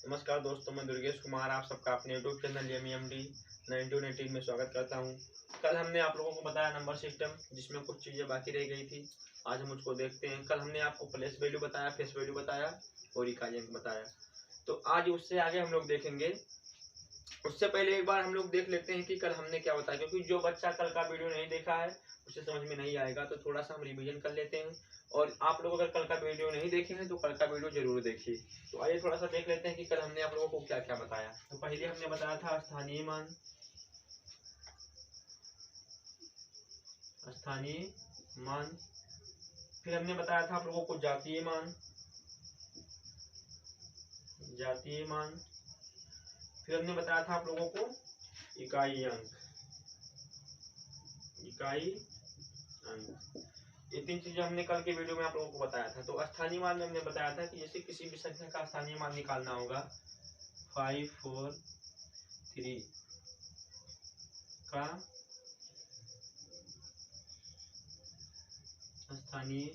नमस्कार दोस्तों, मैं दुर्गेश कुमार आप सबका अपने यूट्यूब चैनल MEMD 1918 में स्वागत करता हूं। कल हमने आप लोगों को बताया नंबर सिस्टम, जिसमें कुछ चीज़ें बाकी रह गई थी। आज हम उसको देखते हैं। कल हमने आपको प्लेस वैल्यू बताया, फेस वैल्यू बताया और इकाई अंक बताया। तो आज उससे आगे हम लोग देखेंगे। उससे पहले एक बार हम लोग देख लेते हैं कि कल हमने क्या बताया, क्योंकि जो बच्चा कल का वीडियो नहीं देखा है उसे समझ में नहीं आएगा। तो थोड़ा सा हम रिवीजन कर लेते हैं। और आप लोग अगर कल का वीडियो नहीं देखे हैं तो कल का वीडियो जरूर देखिए। तो आइए थोड़ा सा देख लेते हैं कि कल हमने आप लोगों को क्या क्या बताया। तो पहले हमने बताया था स्थानीय मान, फिर हमने बताया था आप लोगों को जातीय मान, फिर हमने बताया था आप लोगों को इकाई अंक, ये तीन चीजें हमने कल के वीडियो में आप लोगों को बताया था। तो स्थानीय मान में हमने बताया था कि जैसे किसी भी संख्या का स्थानीय मान निकालना होगा 5, 4, 3 का स्थानीय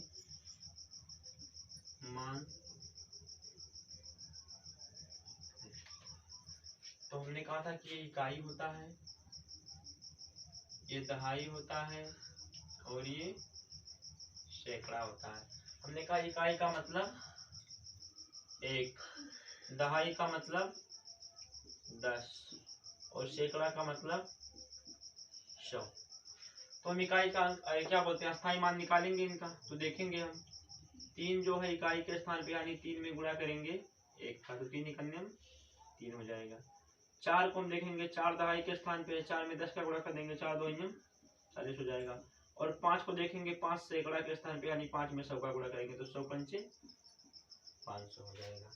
मान। तो हमने कहा था कि ये इकाई होता है, ये दहाई होता है और ये सैकड़ा होता है। हमने कहा इकाई का मतलब 1, दहाई का मतलब 10 और सैकड़ा का मतलब 100। तो हम इकाई का क्या बोलते हैं, स्थायी मान निकालेंगे इनका। तो देखेंगे हम 3 जो है इकाई के स्थान पे, यानी 3 में गुणा करेंगे 1 का, तो 3 निकलने में 3 हो जाएगा। 4 को हम देखेंगे, 4 दहाई के स्थान पे, 4 में 10 का गुणा कर देंगे, 4 2 40 हो जाएगा। और 5 को देखेंगे, 5 सैकड़ा के स्थान पे, यानी 5 में 100 का गुणा करेंगे तो 100 पंचे 500 हो जाएगा।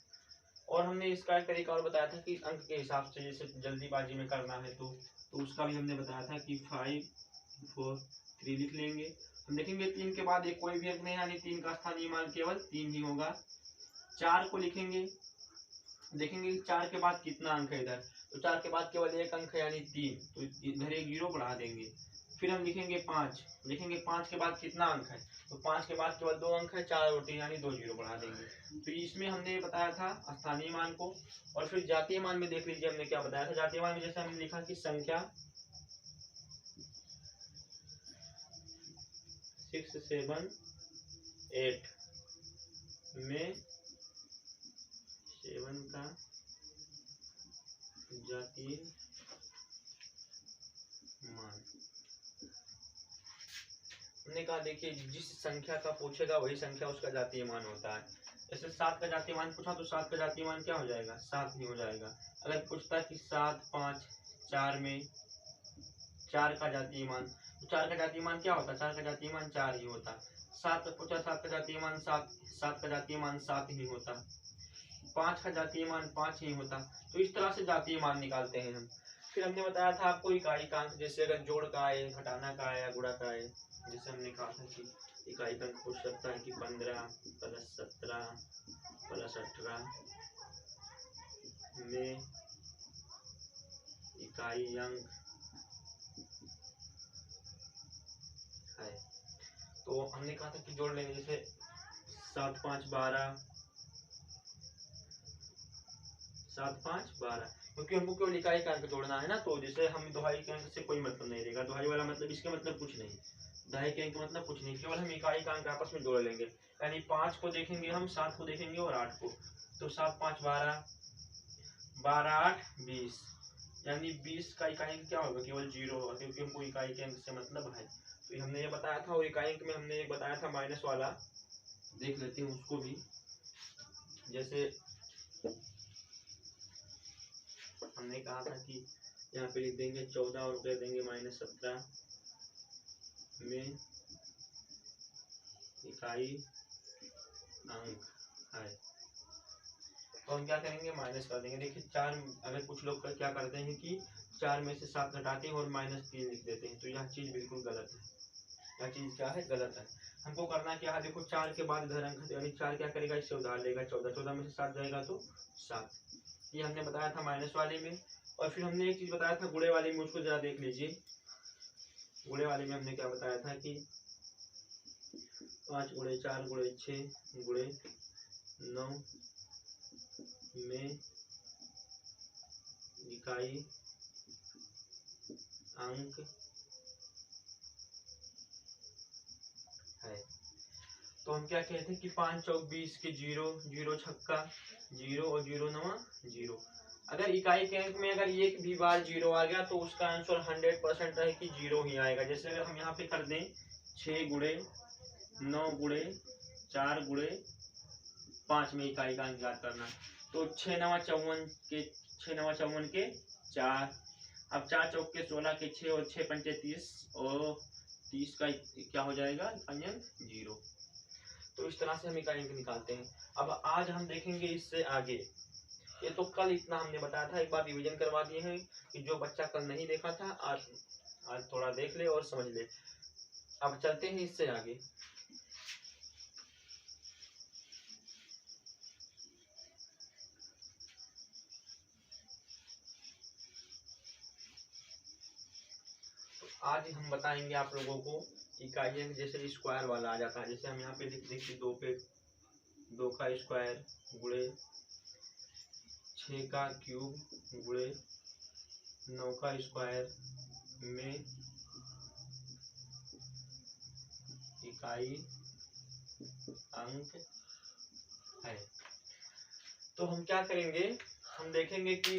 और हमने इसका एक तरीका और बताया था कि अंक के हिसाब से जैसे जल्दीबाजी में करना है तो उसका भी हमने बताया था कि 5, 4, 3 लिख लेंगे। हम देखेंगे 3 के बाद एक कोई भी अंक नहीं, यानी 3 का स्थानीय मान केवल 3 ही होगा। 4 को लिखेंगे, देखेंगे 4 के बाद कितना अंक है इधर, तो 4 के बाद केवल एक अंक है यानी 3, तो इधर एक 0 बढ़ा देंगे। फिर हम लिखेंगे 5, देखेंगे 5 के बाद कितना अंक है, तो 5 के बाद केवल 2 अंक है, 4 और 3 यानी 2 0 बढ़ा देंगे। तो इसमें हमने बताया था स्थानीय मान को। और फिर जातीय मान में देख लीजिए हमने क्या बताया था। जातीय मान में जैसे हमने लिखा कि संख्या 6, 7, 8 में 7 का जातीय मान। हमने कहा देखिए जिस संख्या का पूछेगा वही संख्या उसका जातीय मान होता है। जैसे 7 का जातीय मान पूछा तो 7 का जातीय मान क्या हो जाएगा, 7 ही हो जाएगा। अगर पूछता कि 7, 5, 4 में 4 का जातीय मान, तो 4 का जातीय मान क्या होता, 4 का जातीय मान 4 ही होता। 7 का पूछा, 7 का जातीय मान 7, 7 का जातीय मान 7 ही होता। 5 का जातीय मान 5 ही होता। तो इस तरह से जातीय मान निकालते हैं हम। फिर हमने बताया था आपको इकाई का अंक, जैसे अगर जोड़ का आए, घटाना का आए या गुणा का आए। जैसे हमने कहा था कि इकाई का अंक पूछ सकता है कि 15 + 17 + 18 में इकाई अंक है। तो हमने कहा था कि जोड़ लेंगे, जैसे 7, 5, 12, 7, 5, 12, क्योंकि हमको केवल इकाई का अंक जोड़ना है ना। तो जैसे हम दहाई के अंक से कोई मतलब नहीं रहेगा, दहाई वाला मतलब इसके मतलब कुछ नहीं, दहाई के अंक मतलब कुछ नहीं, केवल हम इकाई का अंक आपस में जोड़ लेंगे। यानी 5 को देखेंगे हम, 7 को देखेंगे और 8 को, तो 7, 5, 12, 12, 8, 20, यानी 20 का इकाई अंक क्या होगा, केवल 0 होगा, क्योंकि हमको इकाई के अंक से मतलब है। तो हमने ये बताया था। और इकाई अंक में हमने एक बताया था माइनस वाला, देख लेते हैं उसको भी। जैसे हमने कहा था कि यहाँ पे लिख देंगे 14 और कह देंगे -17 में इकाई अंक है। तो हम क्या करेंगे, माइनस कर देंगे। देखिए 4, अगर कुछ लोग क्या करते हैं कि 4 में से 7 घटाते हैं और -3 लिख देते हैं, तो यह चीज बिल्कुल गलत है। यह चीज क्या है, गलत है। हमको करना क्या है, देखो 4 के बाद इधर अंक, यानी 4 क्या करेगा, इससे उधार लेगा 14, 14 में से 7 जाएगा तो 7। ये हमने बताया था माइनस वाले में। और फिर हमने एक चीज बताया था गुणे वाले में, उसको जरा देख लीजिए। गुणे वाले में हमने क्या बताया था कि 5 × 4 × 6 × 9 में इकाई अंक है। तो हम क्या कहते हैं कि 5 चौक 20 के 0, 0 छक्का 0 और 0 नवा 0। अगर इकाई के अंक में अगर एक भी बार 0 आ गया तो उसका आंसर 100% है कि 0 ही आएगा। जैसे अगर हम यहाँ पे कर दें 6 गुणे 9 गुणे 4 गुणे 5 में इकाई का अंक ज्ञात करना, तो 6 नवा 54 के 4। अब 4 चौक के 16 के 6 और 6 पंचे 30 और 30 का क्या हो जाएगा अंक 0। तो इस तरह से हम इकाई अंक निकालते हैं। अब आज हम देखेंगे इससे आगे। ये तो कल इतना हमने बताया था, एक बार रिवीजन करवा दिए हैं कि जो बच्चा कल नहीं देखा था आज थोड़ा देख ले और समझ ले। अब चलते हैं इससे आगे। आज हम बताएंगे आप लोगों को इकाई अंक जैसे स्क्वायर वाला आ जाता है। जैसे हम यहाँ पे देखिए 2 पे 2 का स्क्वायर गुणे 6 का क्यूब गुणे 9 का स्क्वायर में इकाई अंक है। तो हम क्या करेंगे, हम देखेंगे कि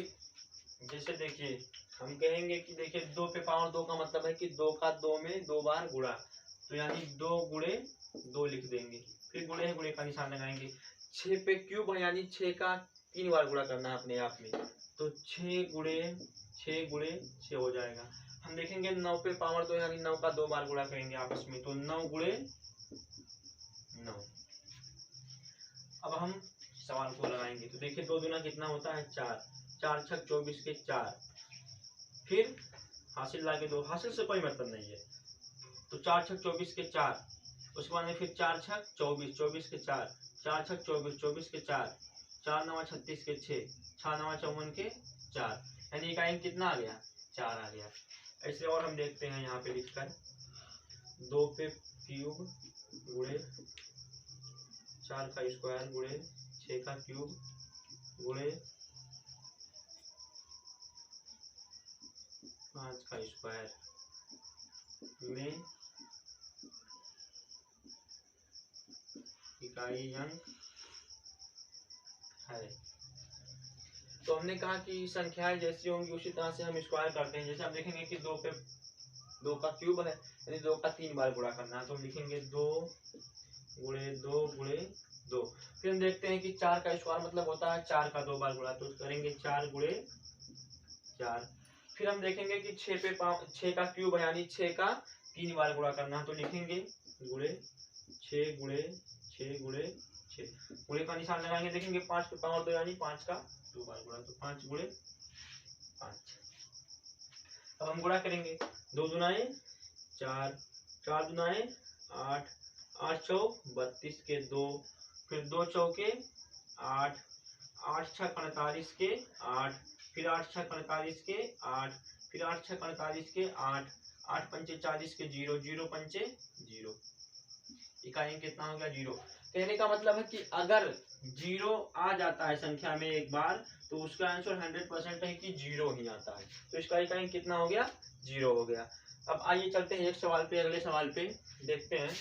जैसे देखिए हम कहेंगे कि देखिए 2 पे पावर 2 का मतलब है कि 2 का 2 में 2 बार गुणा, तो यानी 2 गुणे 2 लिख देंगे, फिर गुणे गुणे का निशान लगाएंगे। 6 पे क्यूब है यानी 6 का 3 बार गुणा करना है अपने आप में, तो 6 गुणे 6 हो जाएगा। हम देखेंगे 9 पे पावर 2 यानी 9 का 2 बार गुणा करेंगे आपस में, तो 9 गुणे 9। अब हम सवाल को लगाएंगे तो देखिए 2 दूना कितना होता है 4, 4 छक 24 के 4, फिर हासिल लाके 2, हासिल से कोई मतलब नहीं है, तो 4 छक 24 के 4, उसके बाद में फिर 4 छक 24, 24 के 4, 4 छक 24, 24 के 4, 4 नवा 36 के 6, 6 नवा 54 के 4, यानी इकाई अंक कितना आ गया 4 आ गया। ऐसे और हम देखते हैं यहाँ पे लिखकर 2 पे क्यूब गुणे 4 का स्क्वायर गुणे 6 का क्यूब गुणे 5 का स्क्वायर में इकाई अंक है। तो हमने कहा कि संख्याएं जैसी होंगी उसी तरह से हम स्क्वायर करते हैं। जैसे हम देखेंगे कि 2 पे 2 का क्यूब है यानी 2 का 3 बार गुणा करना है, तो हम लिखेंगे 2 गुणे 2 गुणे 2। फिर हम देखते हैं कि 4 का स्क्वायर मतलब होता है 4 का 2 बार गुणा, तो करेंगे 4 गुणे 4। फिर हम देखेंगे कि 6 का क्यूब है यानी 6 का 3 बार गुणा करना है, तो लिखेंगे गुणे 6 गुणे 6 गुणे 6, गुणे का निशान लगाएंगे। देखेंगे 5 पे पावर 2 यानी 5 का 2 बार गुणा, तो 5 गुणे 5। अब हम गुणा करेंगे 2 दुनाए 4, 4 दुनाए 8, 8 चौक 32 के 2, फिर 2 चौके 8, 8 छक 48 के 8, फिर 8 छक 48 के 8, फिर 8 छक 48 के 8, 8 पंचे 40 के 0, 0 पंचे 0, इकाई अंक कितना हो गया 0। कहने का मतलब है कि अगर 0 आ जाता है संख्या में एक बार तो उसका आंसर 100% है कि 0 ही आता है, तो इसका इकाई अंक कितना हो गया 0 हो गया। अब आइए चलते हैं एक सवाल पे, अगले सवाल पे देखते हैं।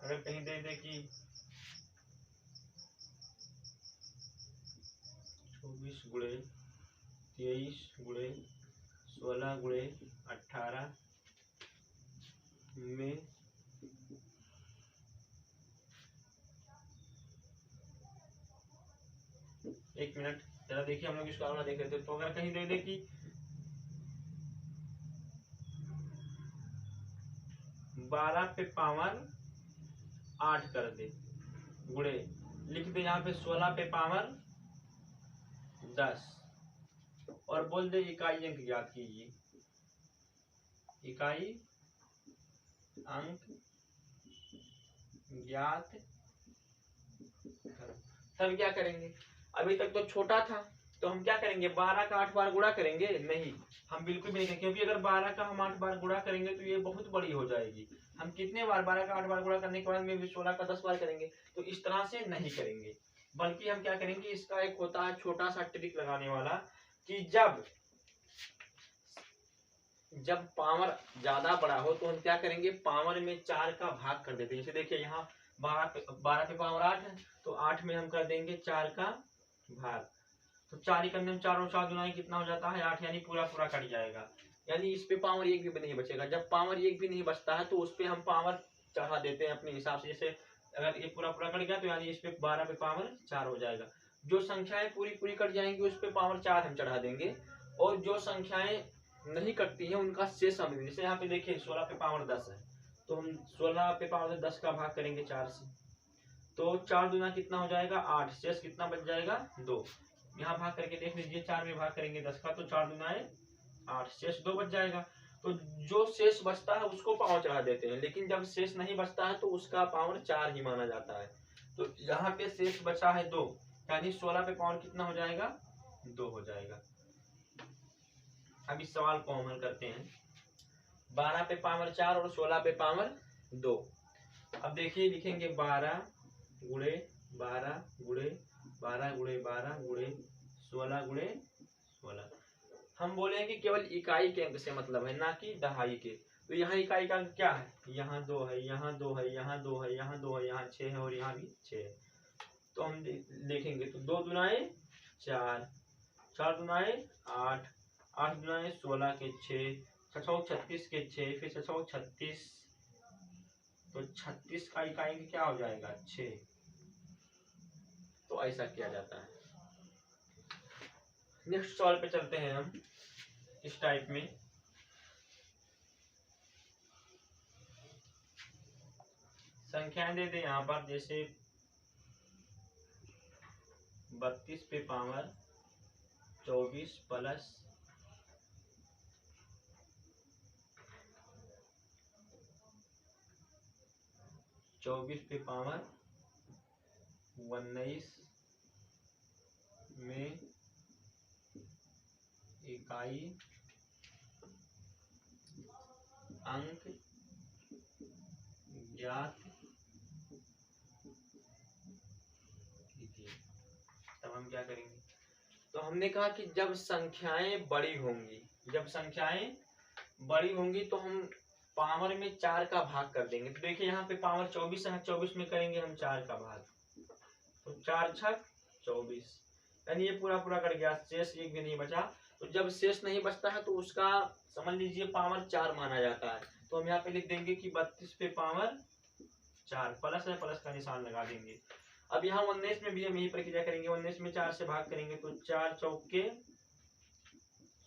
अगर कहीं दे दे कि 24 गुणे 23 गुणे 16 गुणे 18 में एक मिनट जरा देखिए, हम लोग इसका वाला देख रहे थे। तो अगर कहीं दे दे कि 12 पे पावर 8 कर दे गुणे, लिख दे यहाँ पे 16 पे पावर 10 और बोल दे इकाई अंक ज्ञात कीजिए, इकाई अंक ज्ञात करो। तब क्या करेंगे, अभी तक तो छोटा था तो हम क्या करेंगे, 12 का 8 बार गुणा करेंगे? नहीं, हम बिल्कुल भी नहीं करेंगे, क्योंकि अगर 12 का हम 8 बार गुणा करेंगे तो ये बहुत बड़ी हो जाएगी। हम कितने बार, 12 का 8 बार गुणा करने के बाद में भी 16 का 10 बार करेंगे, तो इस तरह से नहीं करेंगे। बल्कि हम क्या करेंगे, इसका एक होता है छोटा सा ट्रिक लगाने वाला, कि जब पावर ज्यादा बड़ा हो तो हम क्या करेंगे, पावर में 4 का भाग कर देते हैं। जैसे देखिए यहाँ 12 पे पावर 8 है, तो 8 में हम कर देंगे 4 का भाग, तो 4 ही करने में 4 और 4 दुनाई कितना हो जाता है 8, यानी पूरा पूरा कट जाएगा। यानी इस पे पावर 1 भी नहीं बचेगा। जब पावर 1 भी नहीं बचता है तो उस पे हम पावर चढ़ा देते हैं अपने हिसाब से। जैसे अगर ये पूरा पूरा कट गया तो यानी इस पे 12 पे पावर 4 हो जाएगा। जो संख्याएं पूरी पूरी कट जाएंगी उस पे पावर 4 हम चढ़ा देंगे, और जो संख्याएं नहीं कटती है उनका शेष हम, जैसे यहाँ पे देखिए 16 पे पावर 10 है, तो हम 16 पे पावर 10 का भाग करेंगे 4 से, तो 4 दूना कितना हो जाएगा 8, शेष कितना बच जाएगा 2। यहाँ भाग करके देख लीजिए, 4 में भाग करेंगे 10 का, तो 4 दूना 8, शेष 2 बच जाएगा। तो जो शेष बचता है उसको पावर चढ़ा देते हैं, लेकिन जब शेष नहीं बचता है तो उसका पावर 4 ही माना जाता है। तो यहाँ पे शेष बचा है 2, यानी 16 पे पावर कितना हो जाएगा 2 हो जाएगा। अब इस सवाल को हम हल करते हैं। 12 पे पावर 4 और 16 पे पावर 2। अब देखिए लिखेंगे 12 गुणे 12 गुणे 12 गुणे 12 गुणे 16 गुणे 16। हम बोले कि केवल इकाई के अंक से मतलब है, ना कि दहाई के। तो यहाँ इकाई का अंक क्या है, यहाँ 2 है, यहाँ 2 है, यहाँ 2 है, यहाँ 2 है, यहाँ 6 है और यहाँ भी 6 है। तो हम देखेंगे तो 2 दुनाए 4, 4 दुनाए 8, 8 दुनाए 16 के 6, 6 36 के 6, फिर 6 36, तो 36 का इकाई अंक क्या हो जाएगा 6। तो ऐसा किया जाता है। नेक्स्ट सवाल पे चलते हैं हम। इस टाइप में संख्याएं दे दे यहाँ पर, जैसे 32 पे पावर 24 प्लस 24 पे पावर 19 में इकाई अंक ज्ञात कीजिए। तब हम क्या करेंगे, तो हमने कहा कि जब संख्याएं बड़ी होंगी, जब संख्याएं बड़ी होंगी तो हम पावर में 4 का भाग कर देंगे। तो देखिए यहाँ पे पावर 24 है, 24 में करेंगे हम 4 का भाग, तो 4 छक 24, यानी ये पूरा पूरा कट गया, शेष 1 भी नहीं बचा। तो जब शेष नहीं बचता है तो उसका समझ लीजिए पावर 4 माना जाता है। तो हम यहाँ पे लिख देंगे कि 32 पे पावर 4, प्लस है, प्लस का निशान लगा देंगे। अब यहाँ 19 में भी हम यही प्रक्रिया करेंगे, 19 में 4 से भाग करेंगे तो 4 चौके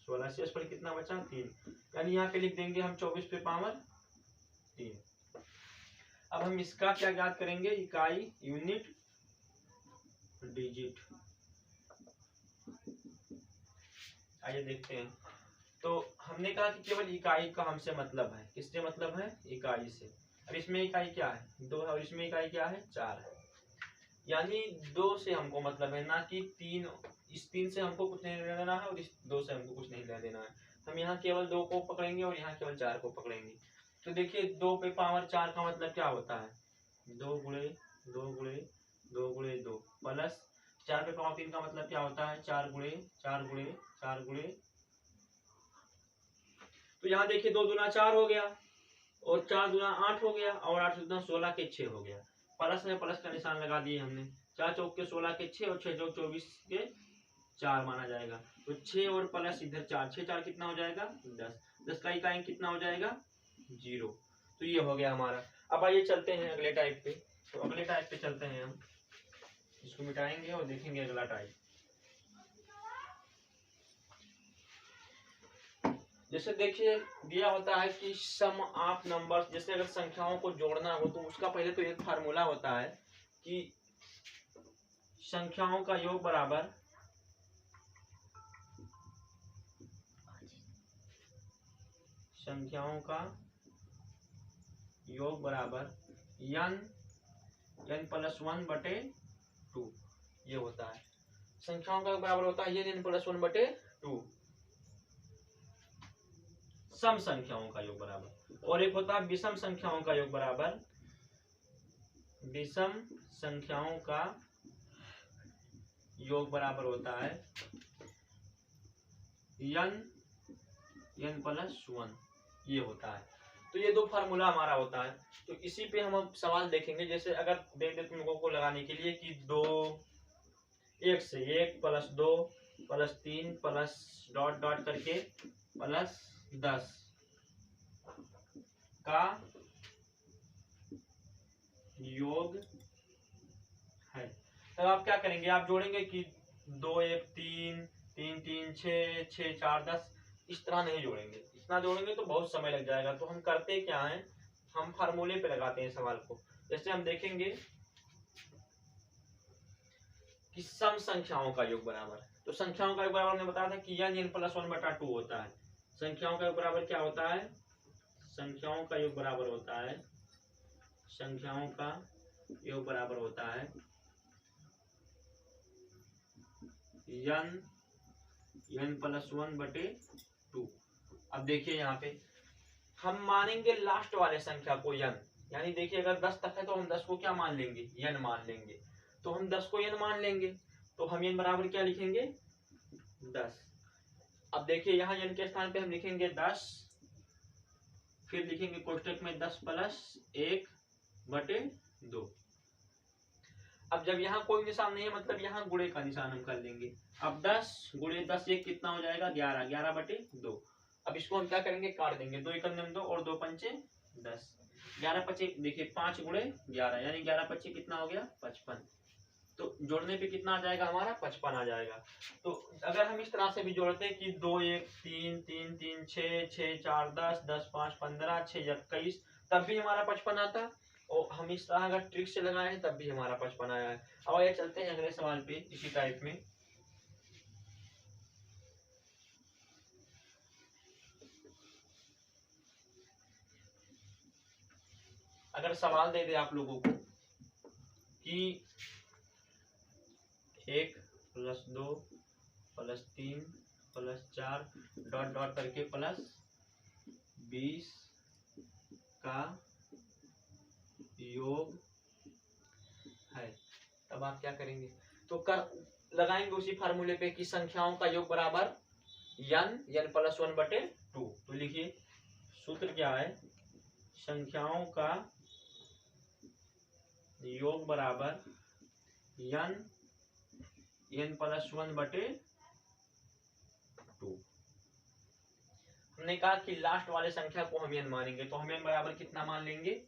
16, शेष पर कितना बचा 3, यानी यहाँ पे लिख देंगे हम 24 पे पावर 3। अब हम इसका क्या ज्ञात करेंगे, इकाई यूनिट डिजिट। आइए देखते हैं। तो हमने कहा कि केवल इकाई का हमसे मतलब है, किससे मतलब है, इकाई से। अब इसमें इकाई क्या है 2 है, और इसमें इकाई क्या है 4 है, यानी 2 से हमको मतलब है, ना कि 3। इस 3 से हमको कुछ नहीं लेना देना है और इस 2 से हमको कुछ नहीं लेना देना है। हम यहाँ केवल 2 को पकड़ेंगे और यहाँ केवल 4 को पकड़ेंगे। तो देखिए 2 पे पावर 4 का मतलब क्या होता है, 2 गुणे 2 गुणे 2 गुणे 2, प्लस 4 पे पावर 3 का मतलब क्या होता है 4 गुणे 4 गुणे 4 गुणे। तो यहाँ देखिए 2 दूना 4 हो गया और 4 दूना 8 हो गया और 8 दूना 16 के 6 हो गया। प्लस में प्लस का निशान लगा दिए हमने, 4 चौक के 16 के 6 और 6 चौक 24 के 4 माना जाएगा। तो 6 और प्लस इधर 4, 6 4 कितना हो जाएगा 10, 10 का इकाई कितना हो जाएगा 0। तो ये हो गया हमारा। अब आइए चलते हैं अगले टाइप पे। तो अगले टाइप पे चलते हैं हम, इसको मिटाएंगे और देखेंगे अगला टाइप। जैसे देखिए दिया होता है कि सम ऑफ नंबर्स, जैसे अगर संख्याओं को जोड़ना हो तो उसका पहले तो एक फार्मूला होता है कि संख्याओं का योग बराबर संख्याओं का योग बराबर n n+1/2 ये होता है। संख्याओं का योग बराबर होता है n प्लस 1/2 सम संख्याओं का योग बराबर, और एक होता है विषम संख्याओं का योग बराबर विषम संख्याओं का योग बराबर होता है n प्लस 1, ये होता है। तो ये दो फार्मूला हमारा होता है। तो इसी पे हम अब सवाल देखेंगे। जैसे अगर दे दे तुम लोगों को लगाने के लिए कि 2 1 से 1 plus 2 plus 3 plus dot dot करके प्लस 10 का योग है, तब आप क्या करेंगे, आप जोड़ेंगे कि 2 1 3 3 3 6 6 4 10, इस तरह नहीं जोड़ेंगे। इतना जोड़ेंगे तो बहुत समय लग जाएगा। तो हम करते क्या हैं, हम फार्मूले पे लगाते हैं सवाल को। जैसे हम देखेंगे कि सम संख्याओं का योग बराबर, तो संख्याओं का योग बराबर हमने बताया था कि n प्लस 1/2 होता है। संख्याओं का योग बराबर क्या होता है, संख्याओं का योग बराबर होता है, संख्याओं का योग बराबर होता है n प्लस 1/2। अब देखिए यहाँ पे हम मानेंगे लास्ट वाले संख्या को n, यानी देखिए अगर 10 तक है तो हम 10 को क्या मान लेंगे, n मान लेंगे। तो हम 10 को n मान लेंगे, तो हम n बराबर क्या लिखेंगे, 10। अब देखिए यहाँ n के स्थान पे हम लिखेंगे 10, फिर लिखेंगे कोष्टक में 10 प्लस 1/2। अब जब यहाँ कोई निशान नहीं है, मतलब यहाँ गुणे का निशान हम कर लेंगे। अब 10 गुणे 10 1 कितना हो जाएगा, 11, 11/2। अब इसको हम क्या करेंगे, काट देंगे, 2 एकम 2 और 2 पंचे 10, 11 पचे देखिए 5 गुणे 11, यानी 11 पचे कितना हो गया, 55। तो जोड़ने पे कितना आ जाएगा हमारा, 55 आ जाएगा। तो अगर हम इस तरह से भी जोड़ते हैं कि 2 1 3 3 3 6 6 4 10 10 5 15 6 21, तब भी हमारा 55 आता। और हम इस तरह अगर ट्रिक से लगाए हैं तब भी हमारा 55 आया है। अब आइए चलते हैं अगले सवाल पे इसी टाइप में। अगर सवाल दे दे आप लोगों को कि 1 plus 2 plus 3 plus 4 dot dot करके प्लस 20 का योग है, तब आप क्या करेंगे, तो कर लगाएंगे उसी फार्मूले पे कि संख्याओं का योग बराबर n प्लस 1/2। तो लिखिए सूत्र क्या है, संख्याओं का योग बराबर n प्लस 1/2। हमने कहा कि लास्ट वाले संख्या को हम n मानेंगे, तो हम n बराबर कितना मान लेंगे,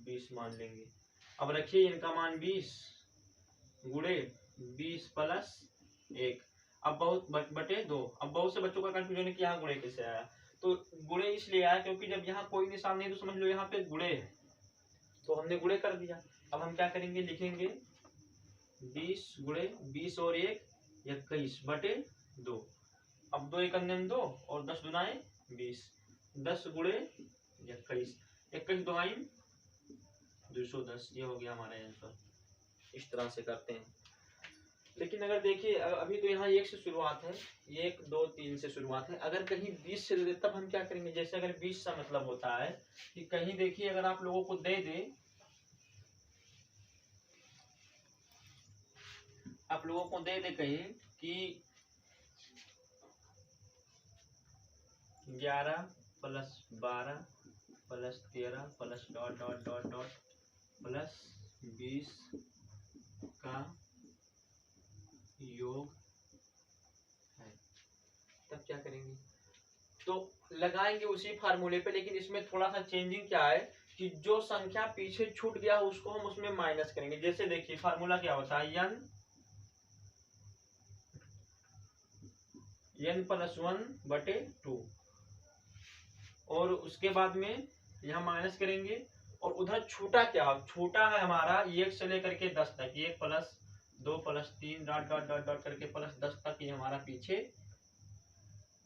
20 मान लेंगे। अब रखिए इनका मान 20 गुणे 20 प्लस 1, अब बहुत बटे 2। अब बहुत से बच्चों का कंफ्यूजन है कि यहाँ गुणे कैसे आया, तो गुणे इसलिए आया क्योंकि जब यहाँ कोई निशान नहीं तो समझ लो यहाँ पे गुणे है, तो हमने गुणे कर दिया। अब हम क्या करेंगे, लिखेंगे 20 गुणे 20 और 1 21/2। अब 2 एकम 2 और 10 दुनाए 20, 10 गुणे 21, 21 दुआई 210, ये हो गया हमारा आंसर। इस तरह से करते हैं। लेकिन अगर देखिए अभी तो यहाँ 1 से शुरुआत है, 1 2 3 से शुरुआत है। अगर कहीं 20 से दे तब हम क्या करेंगे, जैसे अगर 20 का मतलब होता है कि कहीं देखिए अगर आप लोगों को दे दे, आप लोगों को दे दे कहीं कि 11 plus 12 plus 13 plus dot dot dot dot plus 20 का योग है, तब क्या करेंगे, तो लगाएंगे उसी फार्मूले पे। लेकिन इसमें थोड़ा सा चेंजिंग क्या है कि जो संख्या पीछे छूट गया उसको हम उसमें माइनस करेंगे। जैसे देखिए फार्मूला क्या होता है, n प्लस 1/2, और उसके बाद में यहाँ माइनस करेंगे। और उधर छूटा क्या, छूटा है हमारा 1 से लेकर के 10 तक, 1 plus 2 plus 3 dot dot dot dot करके प्लस 10 तक ये हमारा पीछे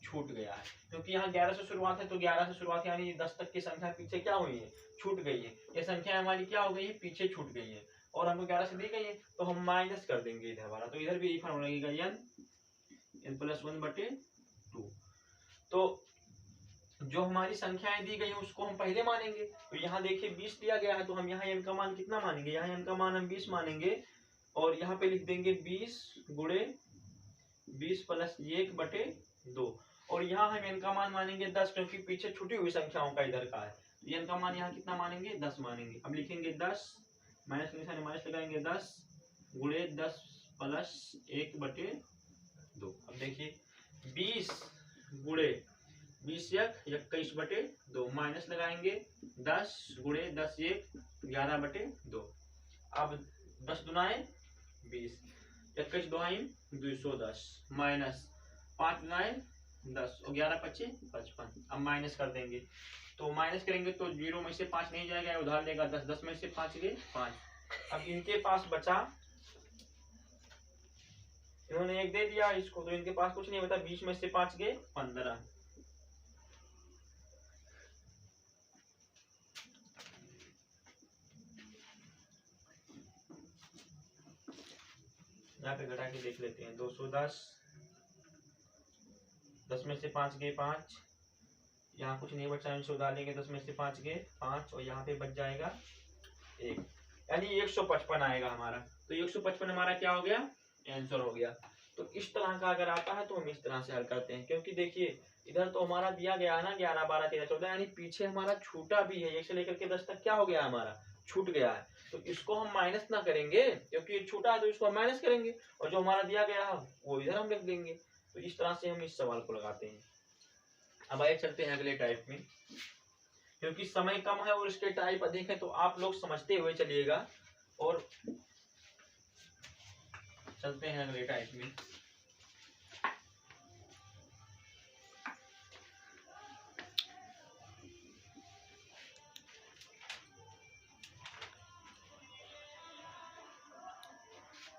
छूट गया है। क्योंकि यहाँ 11 से शुरुआत है, तो 11 से शुरुआत यानी 10 तक की संख्या पीछे क्या हुई है, छूट गई है। ये संख्या हमारी क्या हो गई है, पीछे छूट गई है। और हमको 11 से दी गई है तो हम माइनस कर देंगे इधर वाला, तो इधर भी यही फॉर्मूला लगेगा n प्लस 1/2। तो जो हमारी संख्याएं दी गई है उसको हम पहले मानेंगे। तो यहाँ देखिए 20 दिया गया है तो हम यहाँ n का मान कितना मानेंगे, यहाँ n का मान हम 20 मानेंगे और यहाँ पे लिख देंगे 20 गुणे 20 प्लस 1/2 और यहाँ हम n का मान मानेंगे 10 क्योंकि पीछे छुटी हुई संख्याओं का इधर का है। n का मान यहाँ कितना मानेंगे 10 मानेंगे। अब लिखेंगे 10 माइनस के निशान माइनस लगाएंगे 10 गुणे 10 प्लस 1/2। अब देखिए 20 गुणे 20 21/2 माइनस लगाएंगे 10 गुणे 10 1 11/2। अब 10 दुनाए 20 21 दुआई 210 माइनस 5 दुनाए 10 और 11 25 55। अब माइनस कर देंगे तो माइनस करेंगे तो 0 में से 5 नहीं जाएगा, उधार लेगा 10, 10 में से 5 गए 5। अब इनके पास बचा, इन्होंने 1 दे दिया इसको तो इनके पास कुछ नहीं बता, 20 में से 5 गए 15। यहाँ पे घटा के देख लेते हैं 210, 10 में से 5 गए 5, यहाँ कुछ नहीं बचा इनसे उधार लेंगे 10 में से 5 गए 5 और यहाँ पे बच जाएगा 1, यानी 155 आएगा हमारा। तो 155 हमारा क्या हो गया, आंसर हो गया। तो इस तरह का अगर आता है तो हम इस तरह से हल करते हैं, क्योंकि देखिए इधर तो हमारा दिया गया है ना 11 12 13 14, यानी पीछे हमारा छूटा भी है, 1 से लेकर के 10 तक क्या हो गया हमारा छूट गया है। तो इसको हम माइनस ना करेंगे क्योंकि छूटा है तो इसको हम माइनस करेंगे और जो हमारा दिया गया है वो इधर हम लिख देंगे। तो इस तरह से हम इस सवाल को लगाते हैं। अब आइए चलते हैं अगले टाइप में, क्योंकि समय कम है और इसके टाइप अधिक है तो आप लोग समझते हुए चलिएगा। और चलते हैं अगले टाइप में।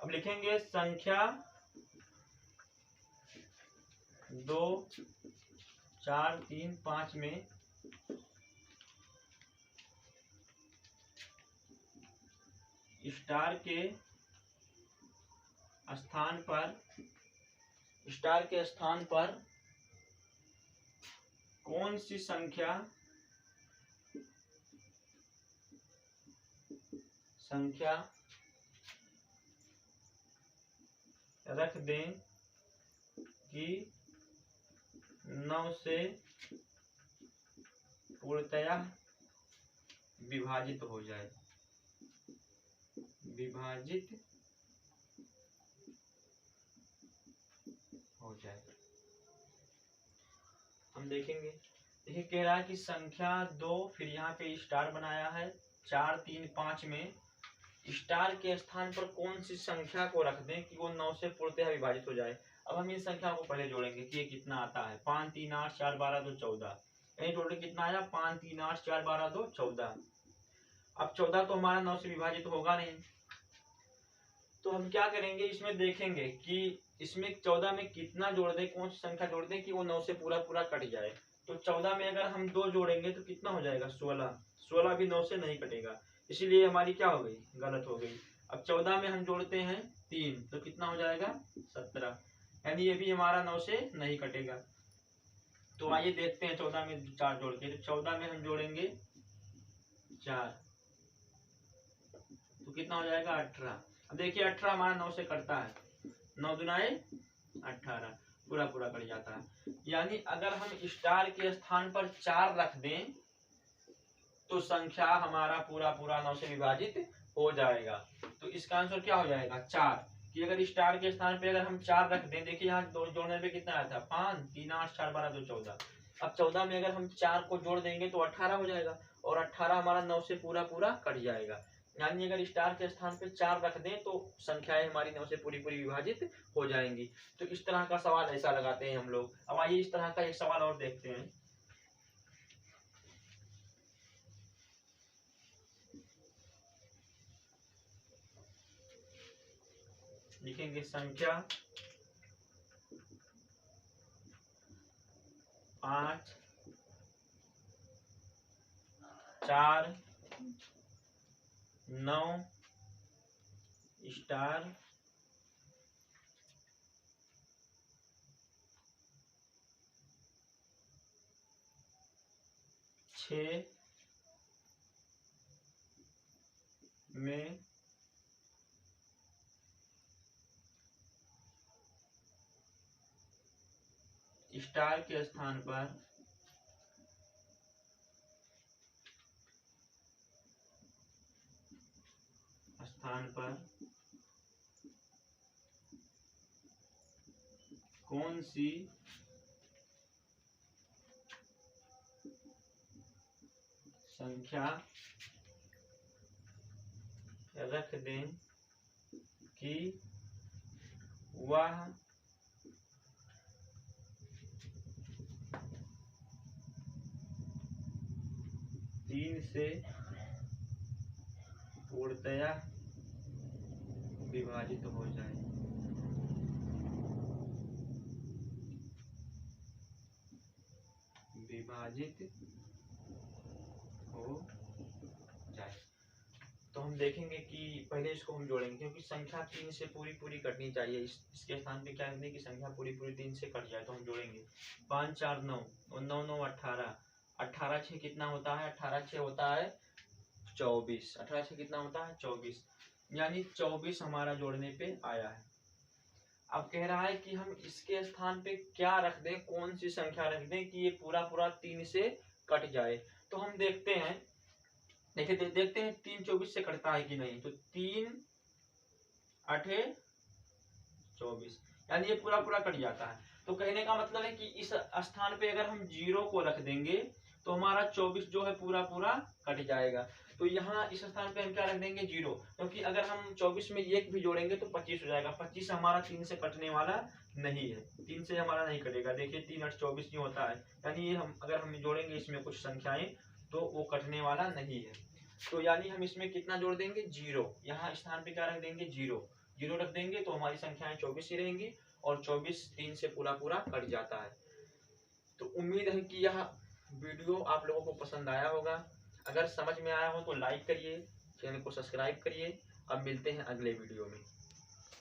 अब लिखेंगे संख्या 2 4 3 5 में स्टार के स्थान पर कौन सी संख्या रख दें कि 9 से पूर्णतः विभाजित हो जाए। हम देखेंगे, देखिए कह रहा है कि संख्या 2 फिर यहाँ पे स्टार बनाया है 4 3 5 में स्टार के स्थान पर कौन सी संख्या को रख दें कि वो 9 से पूर्णतः विभाजित हो जाए। अब हम इन संख्याओं को पहले जोड़ेंगे कि ये कितना आता है, 5 3 8 4 12 2 14, यानी टोटल कितना आया 5 3 8 4 12 2 14। अब 14 तो हमारा 9 से विभाजित होगा नहीं, तो हम क्या करेंगे इसमें देखेंगे कि इसमें 14 में कितना जोड़ दें, कौन सी संख्या जोड़ दें कि वो 9 से पूरा कट जाए। तो 14 में अगर हम 2 जोड़ेंगे तो कितना हो जाएगा 16, 16 भी 9 से नहीं कटेगा, इसीलिए हमारी क्या हो गई गलत हो गई। अब 14 में हम जोड़ते हैं 3 तो कितना हो जाएगा 17, यानी ये भी हमारा 9 से नहीं कटेगा। तो आइए देखते हैं 14 में 4 जोड़ के, तो 14 में हम जोड़ेंगे 4 तो कितना हो जाएगा 18। अब देखिए 18 हमारा 9 से कटता है, 9 दुनाए 18 पूरा कट जाता है। यानी अगर हम स्टार के स्थान पर 4 रख दें तो संख्या हमारा पूरा 9 से विभाजित हो जाएगा। तो इसका आंसर क्या हो जाएगा 4, कि अगर स्टार के स्थान पे अगर हम 4 रख दें, देखिए यहाँ जोड़ने पे कितना आया था 5 3 8 4 12 2 14। अब 14 में अगर हम 4 को जोड़ देंगे तो 18 हो जाएगा और 18 हमारा 9 से पूरा कट जाएगा। यानी अगर स्टार के स्थान पे 4 रख दें तो संख्याएं हमारी 9 से पूरी विभाजित हो जाएंगी। तो इस तरह का सवाल ऐसा लगाते हैं हम लोग। अब आइए इस तरह का एक सवाल और देखते हैं। लिखेंगे संख्या 5 4 9 स्टार 6 में स्टार के स्थान पर कौन सी संख्या रख दें कि वह 3 से पूर्णतया विभाजित हो जाए। तो हम देखेंगे कि पहले इसको हम जोड़ेंगे, क्योंकि संख्या 3 से पूरी कटनी चाहिए। इसके स्थान पे क्या करने की संख्या पूरी 3 से कट जाए। तो हम जोड़ेंगे 5 4 9 और 9 9 18, 18 6 कितना होता है? 18 6 होता है 24। 18 6 कितना होता है? 24, यानी 24 हमारा जोड़ने पे आया है। अब कह रहा है कि हम इसके स्थान पे क्या रख दें, कौन सी संख्या रख दें कि ये पूरा 3 से कट जाए। तो हम देखते हैं, देखते हैं 3 24 से कटता है कि नहीं। तो 3 8 24, यानी ये पूरा कट जाता है। तो कहने का मतलब है कि इस स्थान पे अगर हम 0 को रख देंगे तो हमारा 24 जो है पूरा कट जाएगा। तो यहाँ इस स्थान पे हम क्या रख देंगे? 0, क्योंकि अगर हम 24 में 1 भी जोड़ेंगे तो 25 हो जाएगा। 25 हमारा 3 से कटने वाला नहीं है, 3 से हमारा नहीं कटेगा। देखिए 3 8 24 नहीं होता है, यानी ये हम अगर हम जोड़ेंगे इसमें कुछ संख्याएं तो वो कटने वाला नहीं है। तो यानी हम इसमें कितना जोड़ देंगे? 0। यहाँ स्थान पे क्या रख देंगे? 0 रख देंगे तो हमारी संख्याएं 24 ही रहेंगी, और 24 3 से पूरा कट जाता है। तो उम्मीद है कि यह वीडियो आप लोगों को पसंद आया होगा। अगर समझ में आया हो तो लाइक करिए, चैनल को सब्सक्राइब करिए। अब मिलते हैं अगले वीडियो में।